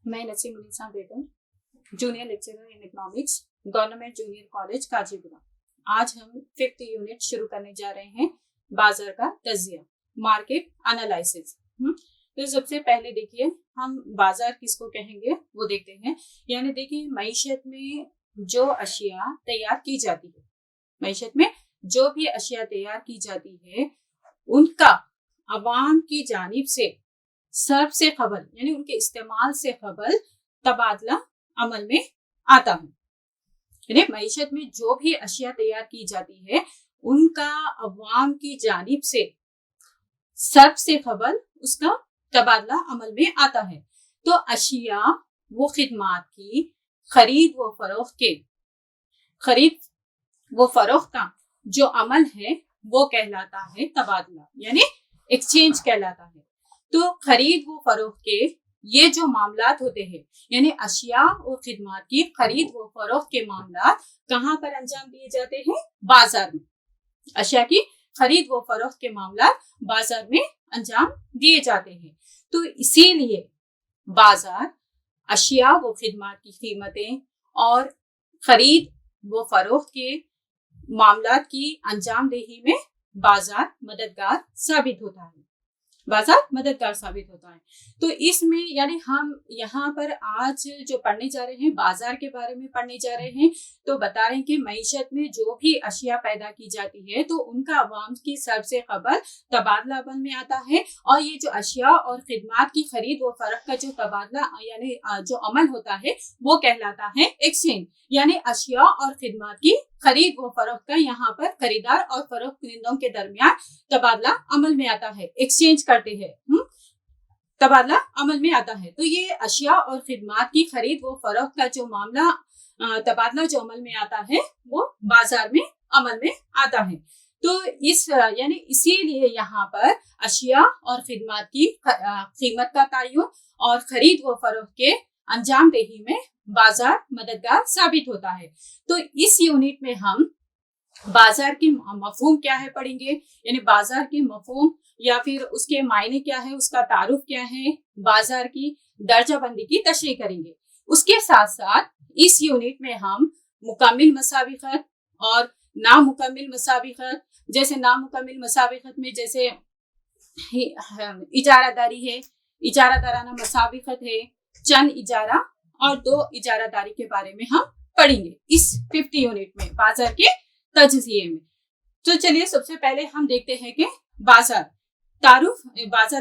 मैं Naseem Unnisa Begum, junior lecturer in economics, government junior college Kazipura. आज हम 5th यूनिट शुरू करने जा रहे हैं, बाजार का तज्जिया, मार्केट एनालिसिस। तो सबसे पहले देखिए हम बाजार किसको कहेंगे वो देखते हैं। यानी देखिए मईशत में जो अशिया तैयार की जाती है, मईशत में जो भी अशिया तैयार की जाती है उनका अवाम की जानिब से सर्फ से खबर यानी उनके इस्तेमाल से खबर तबादला अमल में आता है। यानी मईशत में जो भी अशिया तैयार की जाती है उनका अवाम की जानिब से सर्फ से खबर उसका तबादला अमल में आता है। तो अशिया वो खिदमात की खरीद व फरोख्त का जो अमल है वो कहलाता है तबादला, यानी एक्सचेंज कहलाता है। तो खरीद व फरोख्त के ये जो मामलात होते हैं, यानी अशिया और खिदमात की खरीद व फरोख्त के मामलात कहाँ पर अंजाम दिए जाते हैं? बाजार में। अशिया की खरीद व फरोख्त के मामलात बाजार में अंजाम दिए जाते हैं। तो इसीलिए बाजार अशिया व खिदमात की कीमतें और खरीद व फरोख्त के मामलात की अंजामदेही में बाजार मददगार साबित होता है। तो इसमें यानी हम यहाँ पर आज जो पढ़ने जा रहे हैं बाजार के बारे में पढ़ने जा रहे हैं। तो बता रहे हैं कि मईशत में जो भी अशिया पैदा की जाती है तो उनका अवाम की सबसे खबर तबादला अमल में आता है। और ये जो अशिया और खिदमात की खरीद व फरोख्त का जो तबादला यानी जो अमल होता है वो कहलाता है एक्सचेंज। यानी अशिया और खिदमात की खरीद व फरोख्त का यहाँ पर खरीदार और फरोख्त कुनिंदों के दरमियान तबादला अमल में आता है, एक्सचेंज करते हैं, तबादला अमल में आता है। तो ये अशिया और खिदमात की खरीद व फरोख्त का जो मामला तबादला जो अमल में आता है वो बाजार में अमल में आता है। तो इस यानी इसीलिए यहाँ पर अशिया और खिदमात की कीमत का तयन और खरीद व फरोख्त के अंजामदेही में बाजार मददगार साबित होता है। तो इस यूनिट में हम बाजार की मफहूम क्या है पढ़ेंगे, यानी बाजार की मफहूम या फिर उसके मायने क्या है, उसका तारुफ क्या है, बाजार की दर्जाबंदी की तशरीह करेंगे। उसके साथ साथ इस यूनिट में हम मुकम्मिल मसाबिकत और नामुकम्मिल मसाबिकत, जैसे नामुकम्मिल मसाबिकत में जैसे इजारादारी है, इजारादाराना मसाबिकत है, चंद इजारा और दो इजारादारी के बारे में हम पढ़ेंगे इस 5th यूनिट में बाजार के तज्जिये में। तो चलिए सबसे पहले हम देखते हैं कि बाजार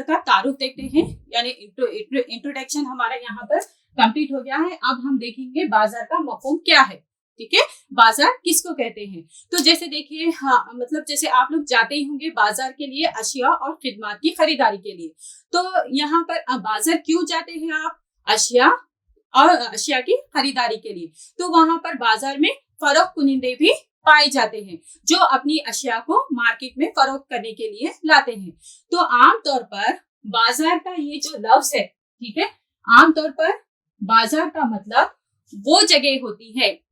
का तारुफ देखते हैं, यानी इंट्रोडक्शन हमारा यहाँ पर कंप्लीट हो गया है। अब हम देखेंगे बाजार का मफहूम क्या है। ठीक है, बाजार किसको कहते हैं। तो जैसे देखिए मतलब जैसे आप लोग जाते ही होंगे बाजार के लिए अशिया और खिदमात की खरीदारी के लिए। तो यहाँ पर बाजार क्यों जाते हैं आप? अशिया की खरीदारी के लिए। तो वहां पर बाजार में फरोख्त कुनिंदे भी पाए जाते हैं जो अपनी अशिया को मार्केट में फरोख्त करने के लिए लाते हैं। तो आमतौर पर बाजार का ये जो लफ्ज है, ठीक है, आमतौर पर बाजार का मतलब वो जगह होती है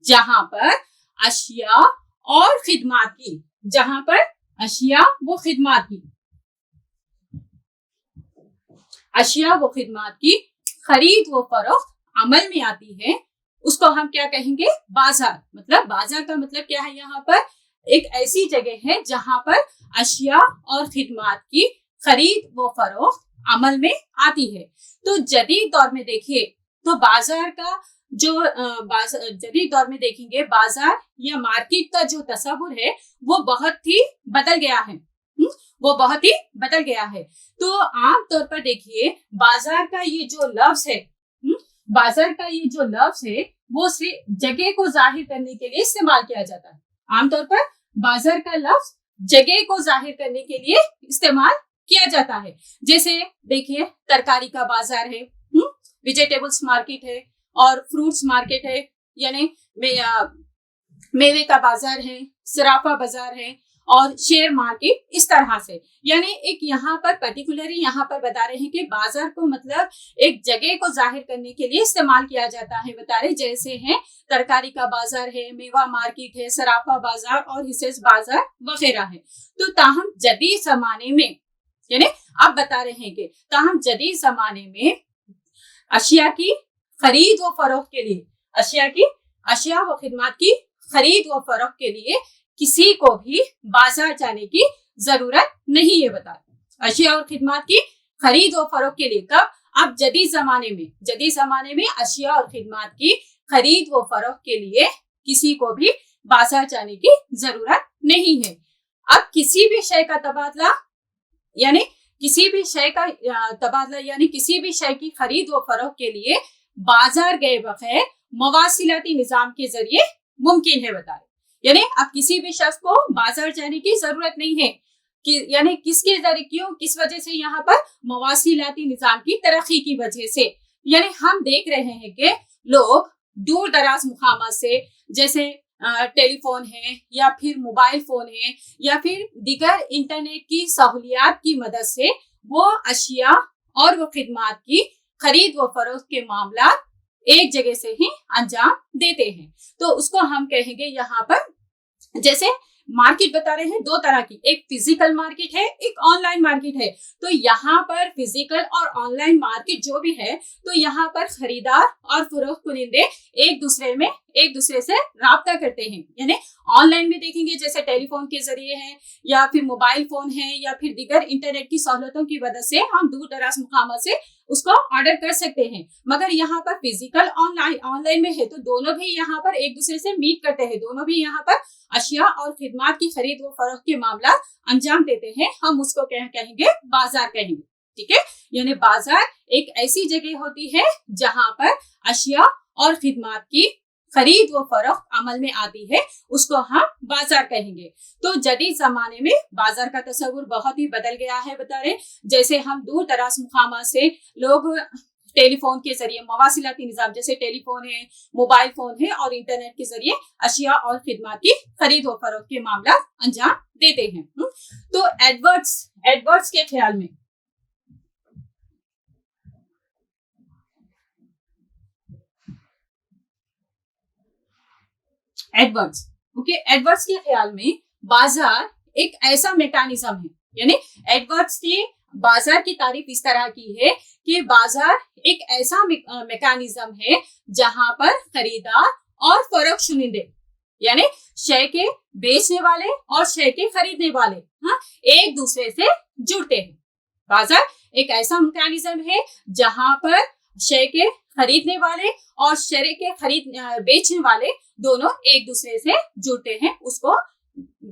जहां पर अशिया और खिदमात की, जहां पर अशिया व खिदमात की खरीद व फरोख्त अमल में आती है, उसको हम क्या कहेंगे? बाजार। मतलब बाजार का मतलब क्या है? यहाँ पर एक ऐसी जगह है जहां पर अशिया और खिदमात की खरीद व फरोख्त अमल में आती है। तो जदीद दौर में देखिए तो बाजार का जो जदीद दौर में देखेंगे बाजार या मार्केट का जो तस्वुर है वो बहुत ही बदल गया है। तो आमतौर पर देखिए बाजार का ये जो लफ्ज है वो सिर्फ जगह को जाहिर करने के लिए इस्तेमाल किया जाता है। आमतौर पर बाजार का लफ्ज जगह को जाहिर करने के लिए इस्तेमाल किया जाता है। जैसे देखिए तरकारी का बाजार है, वेजिटेबल्स मार्केट है और फ्रूट्स मार्केट है, यानी मेवे का बाजार है, सराफा बाजार है और शेयर मार्केट, इस तरह से। यानी एक यहाँ पर पर्टिकुलरली यहाँ पर बता रहे हैं कि बाजार को मतलब एक जगह को जाहिर करने के लिए इस्तेमाल किया जाता है। बता रहे जैसे है तरकारी का बाजार है, मेवा मार्केट है, सराफा बाजार और हिस्सेस बाजार वगैरह है। तो ताहम जदीद जमाने में, यानी आप बता रहे हैं कि ताहम जदीद जमाने में अशिया की खरीद व फरोख्त के लिए, अशिया व खिदमत की खरीद व फरोख्त के लिए किसी को भी बाजार जाने की जरूरत नहीं है। बता अशिया और खिदमत की खरीद व फरोख्त के लिए कब? अब जदीद जमाने में अशिया और खिदमत की खरीद व फरोख्त के लिए किसी को भी बाजार जाने की जरूरत नहीं है। अब किसी भी शय का तबादला यानी किसी भी शय की खरीद व फरोख्त के लिए बाजार गए बगैर मवासिलाती निजाम के जरिए मुमकिन है। बता रहे यानी अब किसी भी शख्स को बाजार जाने की जरूरत नहीं है कि यानी किसके जरिए, क्यों, किस वजह से? यहाँ पर मवासिलाती निजाम की तरक्की की वजह से। यानी हम देख रहे हैं कि लोग दूर दराज मुकामात से, जैसे टेलीफोन है या फिर मोबाइल फोन है या फिर दीगर इंटरनेट की सहूलियात की मदद से वो अशिया और वो खिदमत की खरीद व फरोख्त के मामला एक जगह से ही अंजाम देते हैं। तो उसको हम कहेंगे यहाँ पर, जैसे मार्केट बता रहे हैं दो तरह की, एक फिजिकल मार्केट है, एक ऑनलाइन मार्केट है। तो यहाँ पर फिजिकल और ऑनलाइन मार्केट जो भी है, तो यहाँ पर खरीदार और फरोख्त कुनिंदे एक दूसरे से राब्ता करते हैं। यानी ऑनलाइन में देखेंगे जैसे टेलीफोन के जरिए है या फिर मोबाइल फोन है या फिर दीगर इंटरनेट की सहूलतों की वजह से हम दूर दराज मुकाम से उसको ऑर्डर कर सकते हैं। मगर यहाँ पर फिजिकल ऑनलाइन में है तो दोनों भी यहाँ पर एक दूसरे से मीट करते हैं, दोनों भी यहाँ पर अशिया और खिदमत की खरीद व फरोख्त के मामला अंजाम देते हैं। हम उसको कहेंगे बाजार कहेंगे। ठीक है, यानी बाजार एक ऐसी जगह होती है जहां पर अशिया और खिदमत की खरीद व फरोख्त अमल में आती है, उसको हम बाजार कहेंगे। तो जदीद जमाने में बाजार का तस्वुर बहुत ही बदल गया है। बता रहे जैसे हम दूर दराज मुकाम से लोग टेलीफोन के जरिए मवासिलाती निजाम जैसे टेलीफोन है, मोबाइल फोन है और इंटरनेट के जरिए अशिया और खिदमत की खरीद व फरोख्त के मामला अंजाम देते हैं। तो एडवर्ड्स के ख्याल में एडवर्ड्स के ख्याल में बाजार एक ऐसा मैकेनिज्म है, यानी एडवर्ड्स की बाजार की तारीफ इस तरह की है कि बाजार एक ऐसा मैकेनिज्म है जहां पर खरीदार और फरोख्त शुनिंदे यानी शय के बेचने वाले और शय के खरीदने वाले एक दूसरे से जुड़ते हैं। बाजार एक ऐसा मैकेनिज्म है जहां पर शय के खरीदने वाले और शय के बेचने वाले दोनों एक दूसरे से जुड़ते हैं, उसको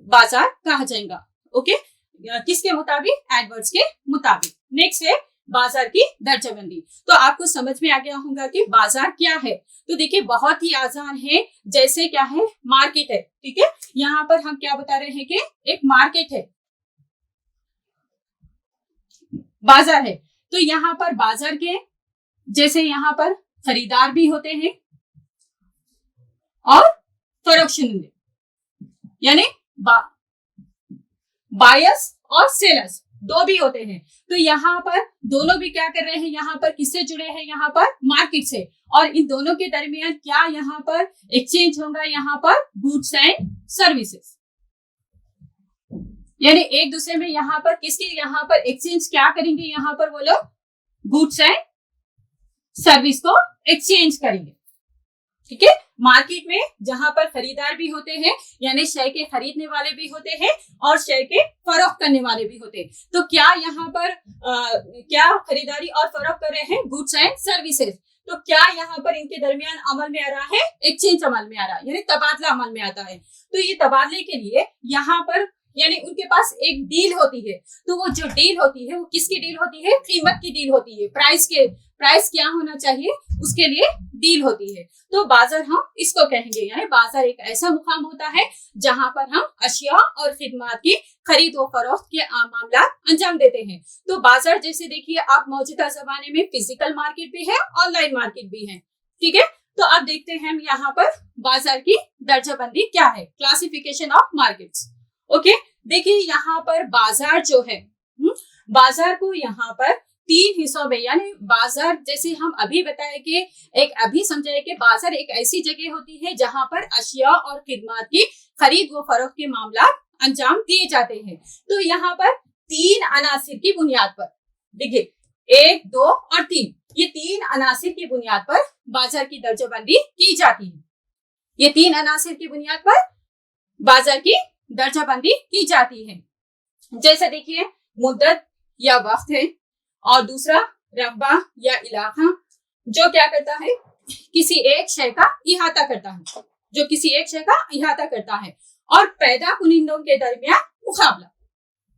बाजार कहा जाएगा। ओके, किसके मुताबिक? एडवर्ड्स के मुताबिक। नेक्स्ट है बाजार की दर्जाबंदी। तो आपको समझ में आ गया होगा कि बाजार क्या है। तो देखिए बहुत ही आसान है, जैसे क्या है, मार्केट है। ठीक है, यहाँ पर हम क्या बता रहे हैं कि एक मार्केट है, बाजार है। तो यहाँ पर बाजार के जैसे यहाँ पर खरीदार भी होते हैं और फरोख्त शुनिंदे यानी बायर्स और सेलर्स दो भी होते हैं। तो यहाँ पर दोनों भी क्या कर रहे हैं, यहाँ पर किससे जुड़े हैं? यहाँ पर मार्केट से। और इन दोनों के दरमियान क्या यहाँ पर एक्सचेंज होगा? यहाँ पर गुड्स एंड सर्विसेज, यानी एक दूसरे में यहाँ पर किसकी यहाँ पर एक्सचेंज क्या करेंगे? यहाँ पर वो लोग गुड्स एंड सर्विस को एक्सचेंज करेंगे। ठीक है, मार्केट में जहां पर खरीदार भी होते हैं यानी शय के खरीदने वाले भी होते हैं और शय के फरोख्त करने वाले भी होते हैं। तो क्या यहाँ पर क्या खरीदारी और फरोख्त कर रहे हैं? Goods and services. तो क्या यहाँ पर इनके दरमियान अमल में आ रहा है? एक्सचेंज अमल में आ रहा है, यानी तबादला अमल में आता है। तो ये तबादले के लिए यहाँ पर यानी उनके पास एक डील होती है। तो वो जो डील होती है वो किसकी डील होती है? कीमत की डील होती है, प्राइस क्या होना चाहिए उसके लिए डील होती है। तो बाजार हम इसको कहेंगे, यानी बाजार एक ऐसा मुकाम होता है जहां पर हम अशिया और खिदमत की खरीद व फरोख्त के मामला अंजाम देते हैं। तो बाजार जैसे देखिए अब मौजूदा जमाने में फिजिकल मार्केट भी है, ऑनलाइन मार्केट भी है। ठीक है, तो अब देखते हैं हम यहाँ पर बाजार की दर्जाबंदी क्या है, क्लासिफिकेशन ऑफ मार्केट्स। ओके, देखिए यहाँ पर बाजार जो है, बाजार को यहाँ पर 3 हिस्सों में, यानी बाजार जैसे हम अभी बताए कि अभी समझाए कि बाजार एक ऐसी जगह होती है जहां पर अशिया और खिदमत की खरीद व फरोख्त के मामला अंजाम दिए जाते हैं। तो यहाँ पर 3 अनासिर की बुनियाद पर देखिए, 1, 2 और 3, ये 3 अनासिर की बुनियाद पर बाजार की दर्जाबंदी की जाती है। ये 3 अनासिर की बुनियाद पर बाजार की दर्जाबंदी की जाती है। जैसे देखिए, मुद्दत या वक्त है, और दूसरा रकबा या इलाका, जो क्या करता है, किसी एक शय का इहाता करता है, जो किसी एक शय का इहाता करता है। और पैदा कुनिंदों के दरमियान मुकाबला,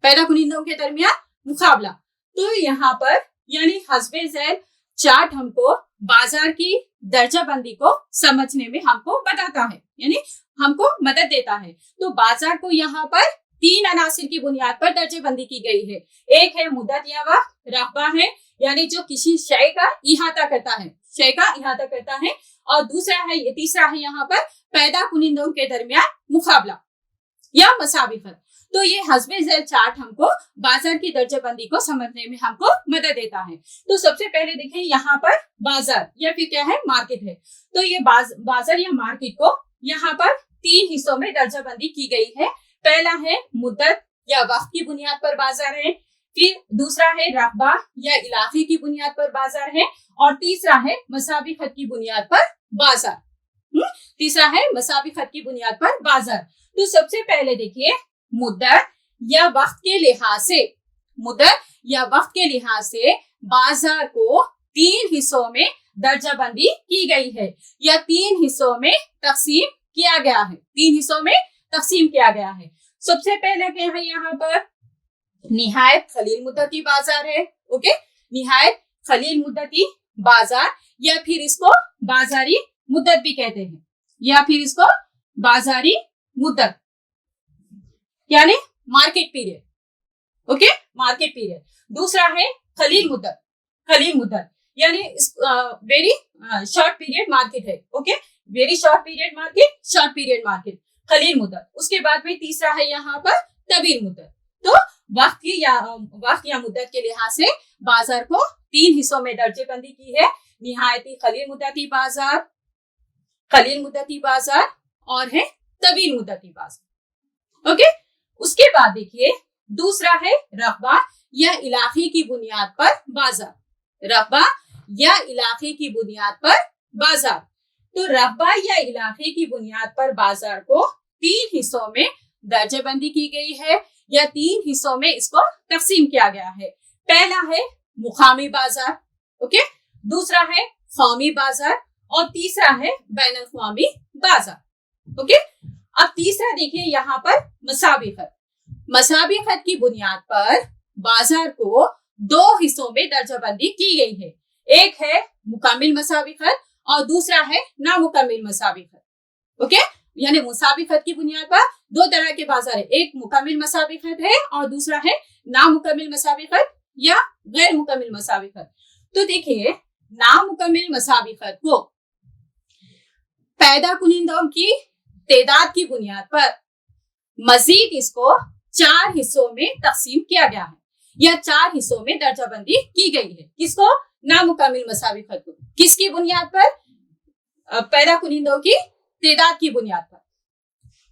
पैदा कुनिंदों के दरमियान मुकाबला। तो यहाँ पर यानी हस्बे ज़ैल चार्ट हमको बाजार की दर्जाबंदी को समझने में हमको बताता है, यानी हमको मदद देता है। तो बाजार को यहाँ पर 3 अनासिर की बुनियाद पर दर्जाबंदी की गई है। एक है मुद्दत या वक्त, रकबा है यानी जो किसी शय का इहाता करता है, शय का इहाता करता है, और दूसरा है, तीसरा है यहाँ पर पैदा कुनिंदों के दरमियान मुकाबला या मसाविफत। तो ये हस्बे ज़ैल चार्ट हमको बाजार की दर्जाबंदी को समझने में हमको मदद देता है। तो सबसे पहले देखें, यहाँ पर बाजार या फिर क्या है, मार्केट है। तो ये बाजार या मार्केट को यहाँ पर 3 हिस्सों में दर्जाबंदी की गई है। पहला है मुद्दत या वक्त की बुनियाद पर बाजार है, फिर दूसरा है रकबा या इलाके की बुनियाद पर बाजार है, और तीसरा है मसाबी खत की बुनियाद पर बाजार। तीसरा है मसाबी खत की बुनियाद पर बाजार। तो सबसे पहले देखिए, मुद्दत या वक्त के लिहाज से, मुद्दत या वक्त के लिहाज से बाजार को 3 हिस्सों में दर्जाबंदी की गई है, या 3 हिस्सों में तकसीम किया गया है, 3 हिस्सों में तकसीम किया गया है। सबसे पहले क्या है, यहाँ पर निहायत खलील मुद्दती बाजार है। ओके, निहायत खलील मुद्दती बाजार, या फिर इसको बाजारी मुद्दत भी कहते हैं, या फिर इसको बाजारी मुद्दत यानी market period. Okay, market period. दूसरा है खलील मुद्दत, खलील मुद्दत यानी वेरी शॉर्ट पीरियड मार्केट है। Okay, very short period market, short period market, खलील मुद्दत। उसके बाद में तीसरा है यहाँ पर तवील मुद्दत। तो वक्त या मुद्दत के लिहाज से बाजार को 3 हिस्सों में दर्जेबंदी की है, निहायती खलील मुद्दती बाजार, खलील मुद्दती बाजार, और है तवील मुद्दती बाजार। ओके, उसके बाद देखिए, दूसरा है रकबा या इलाके की बुनियाद पर बाजार, रकबा या इलाके की बुनियाद पर बाजार। तो रकबा या इलाके की बुनियाद पर बाजार को 3 हिस्सों में दर्जेबंदी की गई है, या 3 हिस्सों में इसको तकसीम किया गया है। पहला है मुकामी बाजार, ओके, दूसरा है कौमी बाजार, और तीसरा है बैनुल-अक़वामी बाजार। ओके, अब तीसरा देखिए यहाँ पर मसाबी खत। मसाबी खत की बुनियाद पर बाजार को 2 हिस्सों में दर्जाबंदी की गई है। एक है मुकम्मिल मसाबी खत और दूसरा है नामुकम्मिल मसाबी खत। ओके, यानी मुसाबी खत की बुनियाद पर 2 तरह के बाजार है, एक मुकम्मिल मसाबी खत है और दूसरा है नामुकम्मिल मसाबी खत या गैर मुकम्मिल मसाबी खत। तो देखिए, नामुकम्मिल मसाबी खत को पैदा कुनिंदों की तादाद की बुनियाद पर मजीद इसको 4 हिस्सों में तकसीम किया गया है, या 4 हिस्सों में दर्जाबंदी की गई है। किसको? नामुकम्मिल मसाबी खत को। किसकी बुनियाद पर? पैदा कुनिंदों की तादाद की बुनियाद पर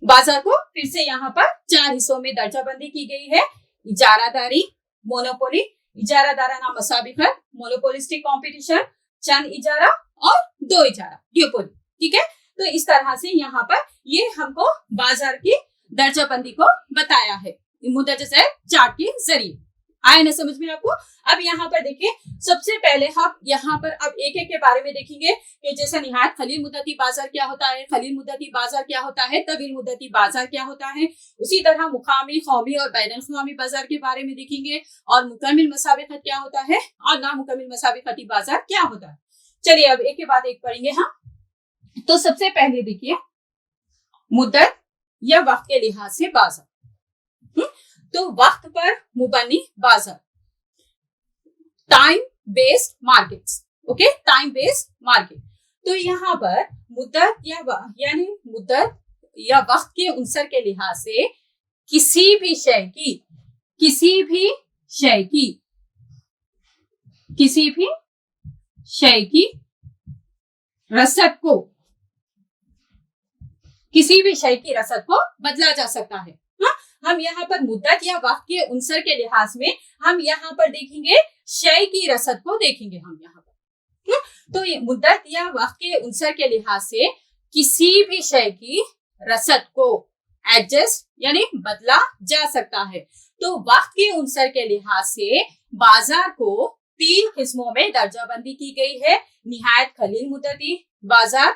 बाजार को फिर से यहाँ पर 4 हिस्सों में दर्जाबंदी की गई है। इजारादारी, मोनोपोली, इजारादाराना मसाबी खत, मोनोपोलिस्टिक कंपटीशन, चंद इजारा और 2 इजारा, ड्यूपोली। ठीक है, तो इस तरह से यहाँ पर ये हमको बाजार की दर्जाबंदी को बताया है मुद्दत चार्ट के जरिए। आए ना समझ में आपको? अब यहाँ पर देखिए, सबसे पहले हम यहाँ पर अब एक एक के बारे में देखेंगे कि जैसे निहायत खलील मुद्दती बाजार क्या होता है, खलील मुद्दती बाजार क्या होता है, तवील मुद्दती बाजार क्या होता है। उसी तरह मुकामी, कौमी और बैनुल-अक़वामी बाजार के बारे में देखेंगे, और मुकम्मिल मसाबी खत क्या होता है और नामुकम्मिल मसाबी खती बाजार क्या होता है। चलिए अब एक के बाद एक पढ़ेंगे हम। तो सबसे पहले देखिए, मुद्दत या वक्त के लिहाज से बाजार। तो वक्त पर मुबनी बाजार, time based markets. Okay, time based market. तो यहाँ पर मुद्दत यानी मुद्दत या वक्त के उनसर के लिहाज से किसी भी शय की रसद को बदला जा सकता है। हाँ, हम यहाँ पर मुद्दत या वक्त के उनसर के लिहाज में हम यहाँ पर देखेंगे शय की रसद को देखेंगे हम यहाँ पर। तो ये मुद्दत या वक्त के उनसर के लिहाज से किसी भी शय की रसद को एडजस्ट यानी बदला जा सकता है। तो वक्त के उनसर के लिहाज से बाजार को 3 किस्मों में दर्जाबंदी की गई है, निहायत खलील मुद्दती बाजार,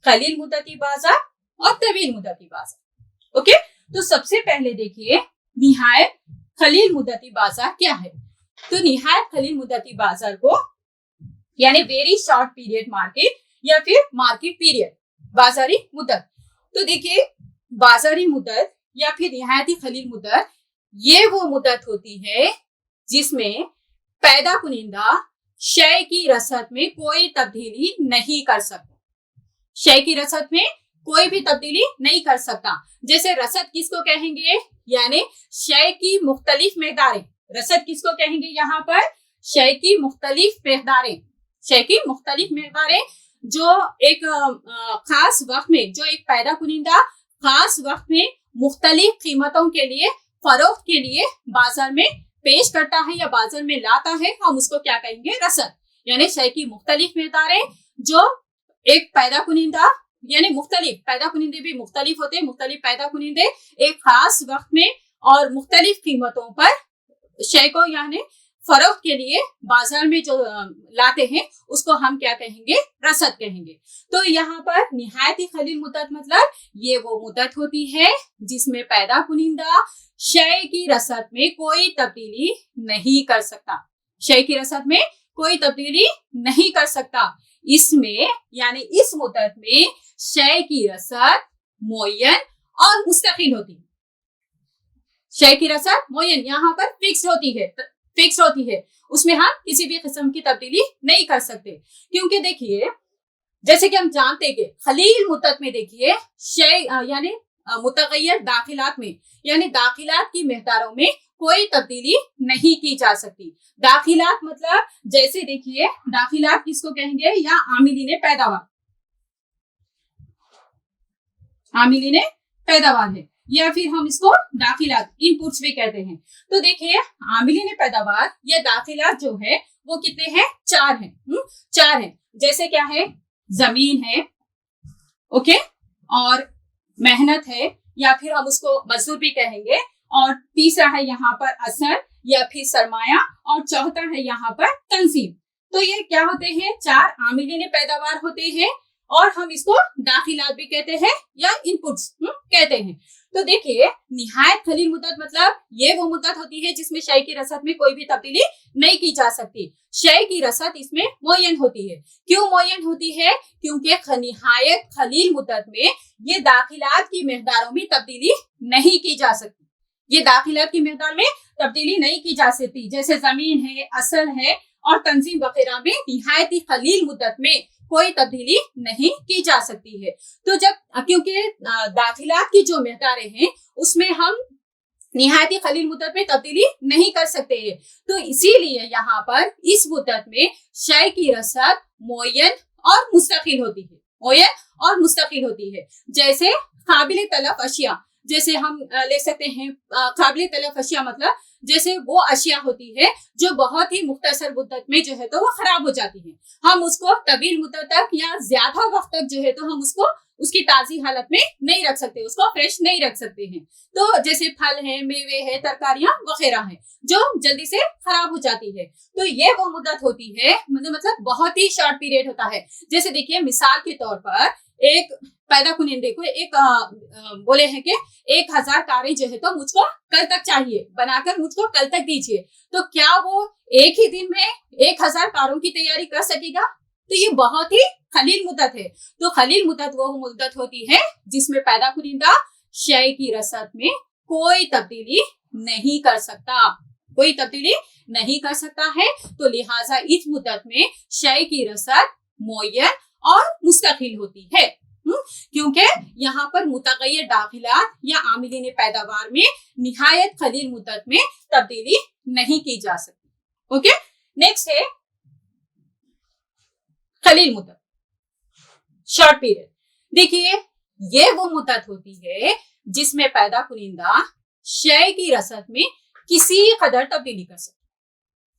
खलील मुद्दती बाजार और तवील मुद्दती बाजार। ओके, तो सबसे पहले देखिए निहायत खलील मुद्दती बाजार क्या है। तो निहायत खलील मुद्दती बाजार को यानी वेरी शॉर्ट पीरियड मार्केट या फिर मार्केट पीरियड बाजारी मुद्दत। तो देखिए बाजारी मुद्दत या फिर निहायती खलील मुद्दत ये वो मुद्दत होती है जिसमें पैदा कुनिंदा शय की रसद में कोई तब्दीली नहीं कर सकता। शय की रसद में कोई भी तब्दीली नहीं कर सकता। जैसे रसद किसको कहेंगे, यानी शय की मुख्तलिफ मिकदारें। रसद किसको कहेंगे यहाँ पर, शय की मुख्तलिफ मिकदारें। शय की मुख्तलिफ मिकदारें जो एक खास वक्त में, जो एक पैदा कुनिंदा खास वक्त में मुख्तलिफ कीमतों के लिए फरोख्त के लिए बाजार में पेश करता है या बाजार में लाता है, हम उसको क्या कहेंगे, रसद। यानी शय की मुख्तलिफ मिकदारें जो एक पैदा कुनिंदा यानी मुख्तलिफ पैदा कुनिंदे भी मुख्तलिफ होते हैं, मुख्तलिफ पैदा कुनिंदे एक खास वक्त में और मुख्तलिफ कीमतों पर शय को यानी फरोख्त के लिए बाजार में जो लाते हैं उसको हम क्या कहेंगे, रसद कहेंगे। तो यहाँ पर निहायती खलील मुद्दत मतलब ये वो मुद्दत होती है जिसमें पैदा कुनिंदा शय की रसद में कोई तब्दीली नहीं कर सकता। शय की रसद में कोई तब्दीली नहीं कर सकता। इसमें यानी इस मुद्दत में शय की रसद मुअय्यन और मुस्तकिल होती है। शय की रसद मुअय्यन यहाँ पर फिक्स होती है, उसमें हम किसी भी किस्म की तब्दीली नहीं कर सकते। क्योंकि देखिए जैसे कि हम जानते हैं कि खलील मुद्दत में देखिए शय यानी मुतगय्यर दाखिलात में यानी दाखिलात की मिकदारों में कोई तब्दीली नहीं की जा सकती। दाखिलात मतलब जैसे देखिए दाखिलात किसको कहेंगे, या आमिलीने पैदावार, आमिलीने पैदावार है या फिर हम इसको दाखिलात इनपुट्स भी कहते हैं। तो देखिए आमिलीने पैदावार या दाखिलात जो है वो कितने हैं, 4 हैं। 4 हैं। जैसे क्या है, जमीन है, ओके, और मेहनत है या फिर हम उसको मजदूर भी कहेंगे, और तीसरा है यहाँ पर असर या फिर सरमाया, और चौथा है यहाँ पर तंजीम। तो ये क्या होते हैं, 4 आमिलीने पैदावार होते हैं और हम इसको दाखिलात भी कहते हैं या इनपुट्स कहते हैं। तो देखिए निहायत खलील मुद्दत मतलब ये वो मुद्दत होती है जिसमें शय की रसद में कोई भी तब्दीली नहीं की जा सकती। शय की रसद इसमें मुअय्यन होती है। क्यों मुअय्यन होती है, क्योंकि निहायत खलील मुद्दत में ये दाखिलात की मिकदारों में तब्दीली नहीं की जा सकती। ये दाखिलात की मिकदार में तब्दीली नहीं की जा सकती। जैसे जमीन है, असल है और तंजीम वगैरह में निहायती खलील मुद्दत में कोई तब्दीली नहीं की जा सकती है। तो जब क्योंकि दाखिलात की जो मिकदारें हैं उसमें हम निहायती खलील मुद्दत में तब्दीली नहीं कर सकते हैं, तो इसीलिए यहाँ पर इस मुद्दत में शय की रसद मुअय्यन और मुस्तकिल होती है। मुअय्यन और मुस्तकिल होती है। जैसे काबिल तलफ अशिया, जैसे हम ले सकते हैं काबिल तलफ अशिया मतलब जैसे वो अशिया होती है जो बहुत ही मुख्तसर मुद्दत में जो है तो वो खराब हो जाती है, हम उसको तवील मुद्दत तक या ज्यादा वक्त तक जो है तो हम उसको उसकी ताजी हालत में नहीं रख सकते, उसको फ्रेश नहीं रख सकते हैं। तो जैसे फल है, मेवे है, तरकारियां वगैरह है जो जल्दी से खराब हो जाती है। तो ये वो मुद्दत होती है मतलब बहुत ही शॉर्ट पीरियड होता है। जैसे देखिए मिसाल के तौर पर एक पैदा कुनिंदे को एक बोले हैं कि 1000 कारें जो है तो मुझको कल तक चाहिए, बनाकर मुझको कल तक दीजिए, तो क्या वो एक ही दिन में 1000 कारों की तैयारी कर सकेगा? तो ये बहुत ही खलील मुद्दत है। तो खलील मुद्दत वो मुद्दत होती है जिसमें पैदा कुनिंदा शय की रसद में कोई तब्दीली नहीं कर सकता, कोई तब्दीली नहीं कर सकता है। तो लिहाजा इस मुद्दत में शय की रसद मुअय्यन और मुस्तकिल होती है, क्योंकि यहाँ पर मुतगय्यर दाखिलात या आमिलीने पैदावार में निहायत खलील मुद्दत में तब्दीली नहीं की जा सकती। ओके, नेक्स्ट है खलील मुद्दत, शॉर्ट पीरियड। देखिए ये वो मुद्दत होती है जिसमें पैदा कुनिंदा शय की रसद में किसी कदर तब्दीली कर सकता है।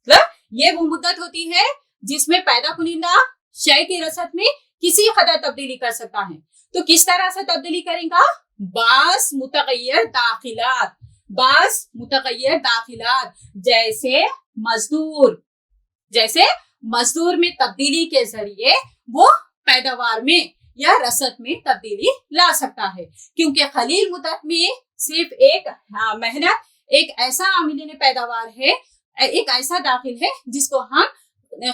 मतलब ये वो मुद्दत होती है जिसमें पैदा कुनिंदा शय की रसद में किसी कदर तब्दीली कर सकता है। तो किस तरह से तब्दीली करेगा? बास मुतगय्यर दाखिलात, बास मुतगय्यर दाखिलात, जैसे मजदूर में तब्दीली के जरिए वो पैदावार में या रसद में तब्दीली ला सकता है। क्योंकि खलील मुद्दत में सिर्फ एक मेहनत, एक ऐसा आमिलीन पैदावार है, एक ऐसा दाखिल है जिसको हम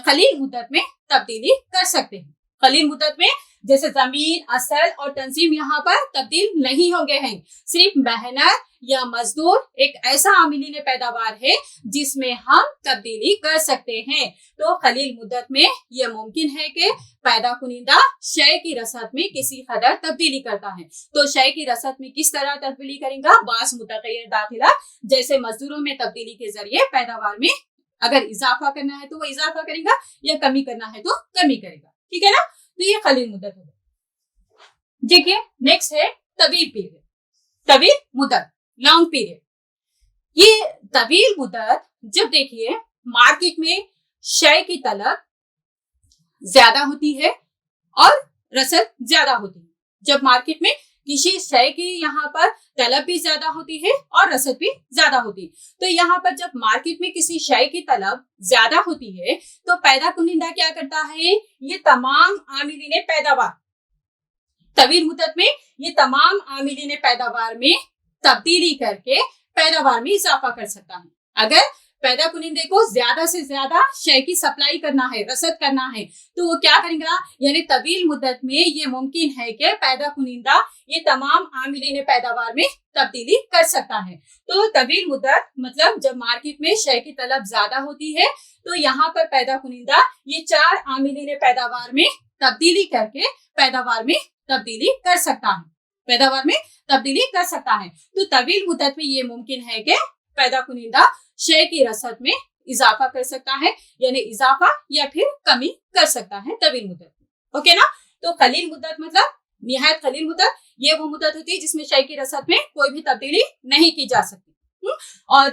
खलील मुद्दत में तब्दीली कर सकते हैं। खलील मुद्दत में जैसे जमीन, असल और तंजीम यहाँ पर तब्दील नहीं हो गए हैं, सिर्फ मेहनत या मजदूर एक ऐसा आमिलीन पैदावार है जिसमें हम तब्दीली कर सकते हैं। तो खलील मुद्दत में यह मुमकिन है कि पैदा कुनिंदा शय की रसद में किसी कदर तब्दीली करता है। तो शय की रसद में किस तरह तब्दीली करेगा? बास मुतगय्यर दाखिला, जैसे मजदूरों में तब्दीली के जरिए पैदावार में अगर इजाफा करना है तो वो इजाफा करेगा या कमी करना है तो कमी करेगा। ठीक है ना? तो ये खलील मुद्दत होगा। देखिए नेक्स्ट है तवील पीरियड, तवील मुद्दत, लॉन्ग पीरियड। ये तवील मुद्दत जब देखिए मार्केट में शय की तलब ज्यादा होती है और रसद ज्यादा होती है। जब मार्केट में किसी शय की यहाँ पर तलब भी ज्यादा होती है और रसद भी ज्यादा होती है। तो यहाँ पर जब मार्केट में किसी शय की तलब ज्यादा होती है तो पैदा कुनिंदा क्या करता है? ये तमाम आमिलीन पैदावार तवील मुद्दत में ये तमाम आमिलीन पैदावार में तब्दीली करके पैदावार में इजाफा कर सकता है। अगर पैदा कुनिंदे को ज्यादा से ज्यादा शय की सप्लाई करना है, रसद करना है, तो वो क्या करेगा? यानी तवील मुद्दत में ये मुमकिन है कि पैदा कुनिंदा ये तमाम आमिलीन पैदावार में तब्दीली कर सकता है। तो तवील मुद्दत मतलब जब मार्केट में शय की तलब ज्यादा होती है तो यहाँ पर पैदा कुनिंदा ये चार आमिलीन पैदावार में तब्दीली करके पैदावार में तब्दीली कर सकता है, पैदावार में तब्दीली कर सकता है। तो तवील मुद्दत में ये मुमकिन है कि पैदा कुनिंदा शय की रसद में इजाफा कर सकता है, यानी इजाफा या फिर कमी कर सकता है तवील मुद्दत में। ओके ना? तो खलील मुद्दत मतलब निहायत खलील मुद्दत, ये वो मुद्दत होती है जिसमें शय की रसद में कोई भी तब्दीली नहीं की जा सकती। और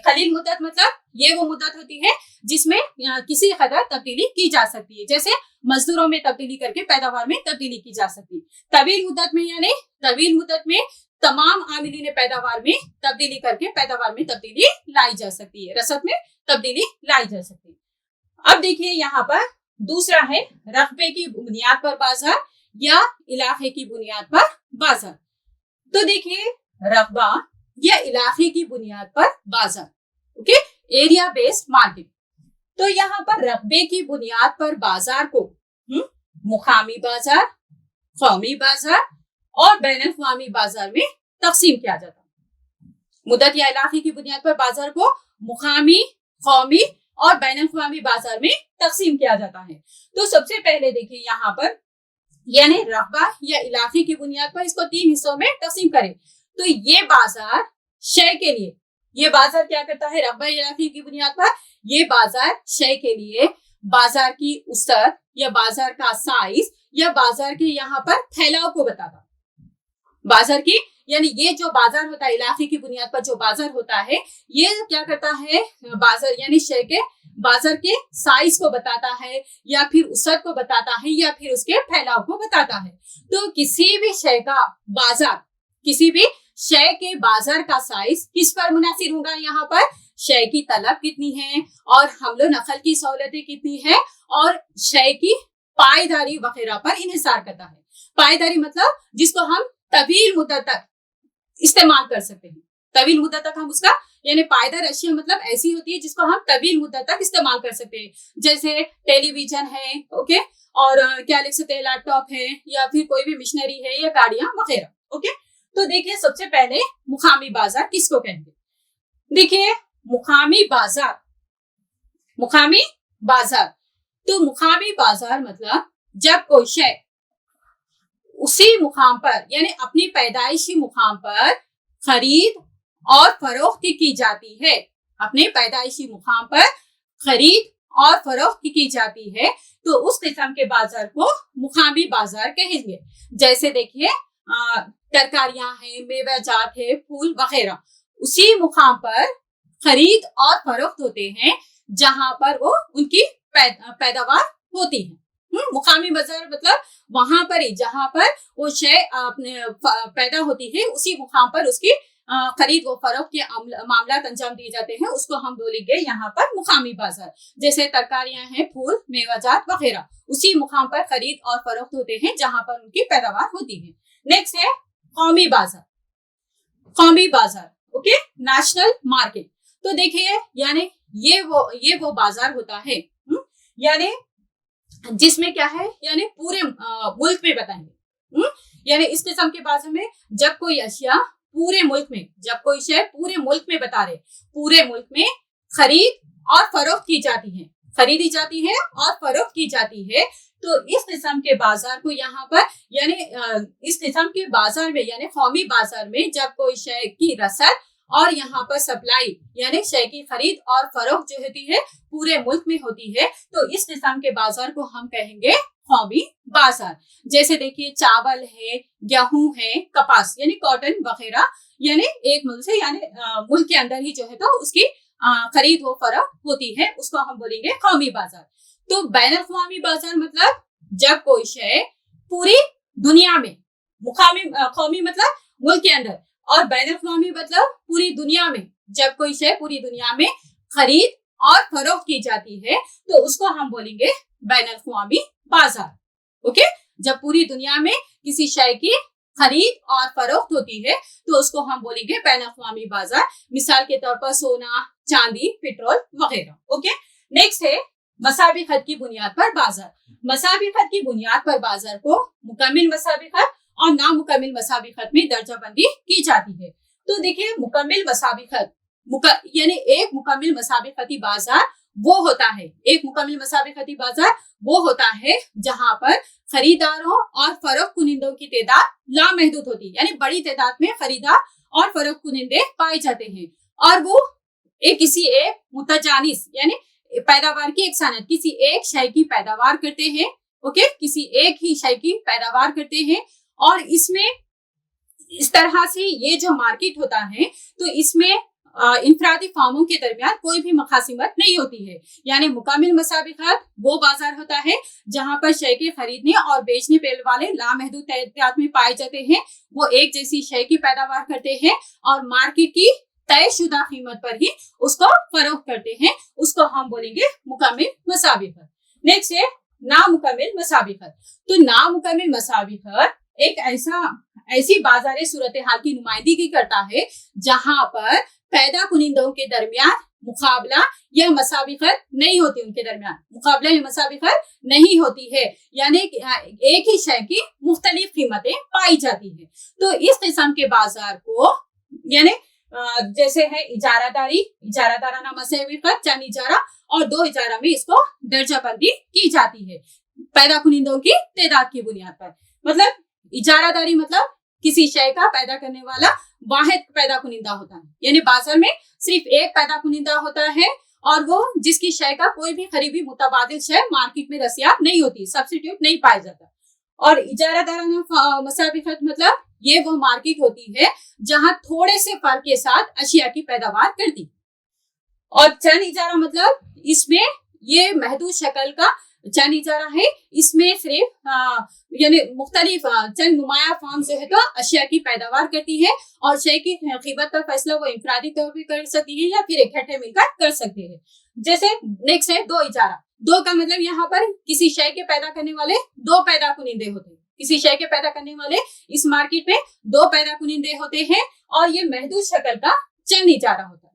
खलील मुद्दत मतलब ये वो मुद्दत होती है जिसमें किसी कदर तब्दीली की जा सकती है, जैसे मजदूरों में तब्दीली करके पैदावार में तब्दीली की जा सकती है। तवील मुद्दत में यानी तवील मुद्दत में तमाम आमिलीन पैदावार में तब्दीली करके पैदावार में तब्दीली लाई जा सकती है, रसद में तब्दीली लाई जा सकती है। अब देखिए यहाँ पर दूसरा है रकबे की बुनियाद पर बाजार या इलाके की बुनियाद पर बाजार। तो देखिए रकबा या इलाके की बुनियाद पर बाजार, ओके, एरिया बेस्ड मार्केट। तो यहाँ पर रकबे की बुनियाद पर बाजार को मुकामी बाजार, कौमी बाजार और बैनुल-अक़वामी बाजार में तकसीम किया जाता है। मुद्दत या इलाके की बुनियाद पर बाजार को मुकामी, कौमी और बैनुल-अक़वामी बाजार में तकसीम किया जाता है। तो सबसे पहले देखिए यहाँ पर यानी रकबा या इलाके की बुनियाद पर इसको 3 हिस्सों में तकसीम करें। तो ये बाजार शय के लिए, ये बाजार क्या करता है? रकबा या इलाके की बुनियाद पर ये बाजार शय के लिए बाजार की उसत या बाजार का साइज या बाजार के यहाँ पर फैलाव को बताता है। बाजार की यानी ये जो बाजार होता है इलाके की बुनियाद पर जो बाजार होता है ये क्या करता है? बाजार यानी शय के बाजार के साइज को बताता है या फिर उसत को बताता है या फिर उसके फैलाव को बताता है। तो किसी भी शय का बाजार, किसी भी शय के बाजार का साइज किस पर मुनासिर होगा? यहाँ पर शय की तलब कितनी है और हमलो नकल की सहूलतें कितनी है और शय की पायदारी वगैरह पर इन्हिसार करता है। पायदारी मतलब जिसको हम तवील मुद्दत तक इस्तेमाल कर सकते हैं। तवील मुद्दत तक हम उसका यानी पायदार अशिया मतलब ऐसी होती है जिसको हम तवील मुद्दत तक इस्तेमाल कर सकते हैं, जैसे टेलीविजन है, ओके, और क्या लिख सकते हैं, लैपटॉप है या फिर कोई भी मशीनरी है या गाड़ियां वगैरह। ओके, तो देखिए सबसे पहले मुकामी बाजार किसको कहेंगे? देखिए मुकामी बाजार, मुकामी बाजार, तो मुकामी बाजार मतलब जब कोई शय उसी मुकाम पर यानी अपनी पैदाइशी मुकाम पर खरीद और फरोख्त की जाती है, अपने पैदाइशी मुकाम पर खरीद और फरोख्त की जाती है, तो उस किस्म के बाजार को मुकामी बाजार कहेंगे। जैसे देखिए तरकारियां हैं, मेवा जात है, फूल वगैरह, उसी मुकाम पर खरीद और फरोख्त होते हैं जहां पर वो उनकी पैदावार होती है। मुकामी बाजार मतलब वहां पर ही जहां पर वो शय पैदा होती है, उसी मुकाम पर उसकी खरीद व फरोख्त के मामलात अंजाम दिए जाते हैं, उसको हम बोलेंगे यहाँ पर मुकामी बाजार। जैसे तरकारियां हैं, फूल, मेवाजात वगैरह, उसी मुकाम पर खरीद और फरोख्त होते हैं जहां पर उनकी पैदावार होती है। नेक्स्ट है कौमी बाजार। कौमी बाजार, ओके, नेशनल मार्केट। तो देखिए यानी ये वो बाजार होता है यानी जिसमें क्या है, यानी पूरे मुल्क में बताएंगे। यानी इस किस्म के बाजार में जब कोई अशिया पूरे मुल्क में, जब कोई शय पूरे मुल्क में बता रहे, पूरे मुल्क में खरीद और फरोख्त की जाती है, खरीदी जाती है और फरोख्त की जाती है, तो इस किस्म के बाजार को यहाँ पर यानी इस किस्म के बाजार में यानी कौमी बाजार में जब कोई शय की रसद और यहाँ पर सप्लाई यानी शय की खरीद और फरोख्त जो होती है पूरे मुल्क में होती है, तो इस किस्म के बाजार को हम कहेंगे कौमी बाजार। जैसे देखिए चावल है, गेहूं है, कपास यानी कॉटन वगैरह, यानी एक मुल्क से यानी मुल्क के अंदर ही जो है तो उसकी खरीद व फरोख्त होती है, उसको हम बोलेंगे कौमी बाजार। तो बैनुल अक़वामी बाजार मतलब जब कोई शय पूरी दुनिया में, कौमी मतलब मुल्क के अंदर और बैनुल अक़वामी मतलब पूरी दुनिया में, जब कोई शय पूरी दुनिया में खरीद और फरोख्त की जाती है तो उसको हम बोलेंगे बैनुल अक़वामी बाजार। ओके, जब पूरी दुनिया में किसी शय की खरीद और फरोख्त होती है तो उसको हम बोलेंगे बैनुल अक़वामी बाजार। मिसाल के तौर पर सोना, चांदी, पेट्रोल वगैरह। ओके, नेक्स्ट है मसाबी खत की बुनियाद पर बाजार। मसाबी खत की बुनियाद पर बाजार को मुकम्मिल मसाबी खत और नामुकम्मिल मसाबी खत में दर्जा बंदी की जाती है। तो देखिए मुकम्मिल मसाबी खत यानी एक मुकम्मिल मसाबी खती बाजार वो होता है, एक मुकम्मिल मसाबी खती बाजार वो होता है जहां पर खरीदारों और फरोख्त कुनिंदों की तादाद लामहदूद होती है, यानी बड़ी तादाद में खरीदार और फरोख्त कुनिंदे पाए जाते हैं और वो किसी एक मुतजानिस यानी पैदावार की एक सनत, किसी एक शय की पैदावार करते हैं। ओके, किसी एक ही शय की पैदावार करते हैं और इसमें इस तरह से ये जो मार्केट होता है तो इसमें इंफरादी फार्मों के दरमियान कोई भी मखासिमत नहीं होती है। यानी मुकम्मिल मसाबी खत वो बाजार होता है जहां पर शय के खरीदने और बेचने वाले लामहदूद तादाद में पाए जाते हैं, वो एक जैसी शय की पैदावार करते हैं और मार्केट की तयशुदा कीमत पर ही उसको फरोख्त करते हैं, उसको हम बोलेंगे मुकम्मिल मसाबी खत। नेक्स्ट है नामुकम्मिल मसाबी खत। तो नामुकम्मिल मसाबी खत एक ऐसी बाजारी सूरत हाल की नुमाइंदगी करता है जहां पर पैदा कुनिंदों के दरमियान मुकाबला या मसाबिकत नहीं होती, उनके दरमियान मुकाबला या मसाबिकत नहीं होती है, यानी एक ही शय की मुख्तलिफ कीमतें पाई जाती है। तो इस किस्म के बाजार को यानी जैसे है इजारादाराना मसाबिकत, चंद इजारा और दो इजारा में इसको दर्जा बंदी की जाती है पैदा कुनिंदों की तादाद की बुनियाद पर। मतलब इजारादारी मतलब किसी शय का पैदा करने वाला वाहिद पैदा कुनिंदा होता है, यानी बाजार में सिर्फ एक पैदा कुनिंदा होता है और वो जिसकी शय का कोई भी करीबी मुतबादिल शय मार्केट में दस्तयाब नहीं होती, सब्स्टिट्यूट नहीं पाया जाता। और इजारादाराना मसाबिकत मतलब ये वो मार्केट होती है जहां थोड़े से फर्क के साथ अशिया की पैदावार करती। और चंद इजारा मतलब इसमें ये महदूद शक्ल का चंद इजारा है, इसमें सिर्फ यानी मुख्तलिफ चंद नुमाया फार्म जो है तो अशिया की पैदावार करती है और शय की कीमत का फैसला वो इंफरादी तौर पर कर सकती है या फिर इकट्ठे मिलकर कर सकते हैं। जैसे नेक्स्ट है दो इजारा। दो का मतलब यहाँ पर किसी शय के पैदा करने वाले दो पैदा कुनिंदे होते हैं, किसी शय के पैदा करने वाले इस मार्केट में दो पैदा कुनिंदे होते हैं और ये महदूद शक्ल का चंद इजारा होता है।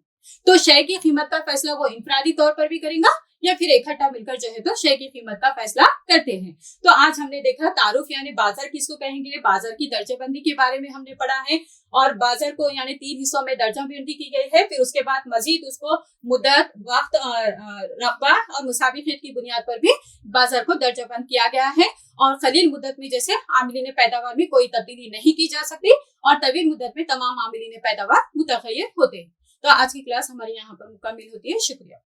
तो शय की कीमत का फैसला वो इंफरादी तौर पर भी करेगा या फिर इकट्ठा मिलकर जो है तो शय की कीमत का फैसला करते हैं। तो आज हमने देखा तारुफ यानी बाजार किसको कहेंगे, बाजार की दर्जाबंदी के बारे में हमने पढ़ा है और बाजार को यानी 3 हिस्सों में दर्जाबंदी की गई है। फिर उसके बाद मजीद उसको मुद्दत, वक्त और रकबा और मुसाबिकत की बुनियाद पर भी बाजार को दर्जाबंद किया गया है। और खलील मुद्दत में जैसे आमिलीन पैदावार में कोई तब्दीली नहीं की जा सकती और तवील मुद्दत में तमाम आमिलीन पैदावार मुतगय्यर होते हैं। तो आज की क्लास हमारे यहाँ पर मुकम्मल होती है। शुक्रिया।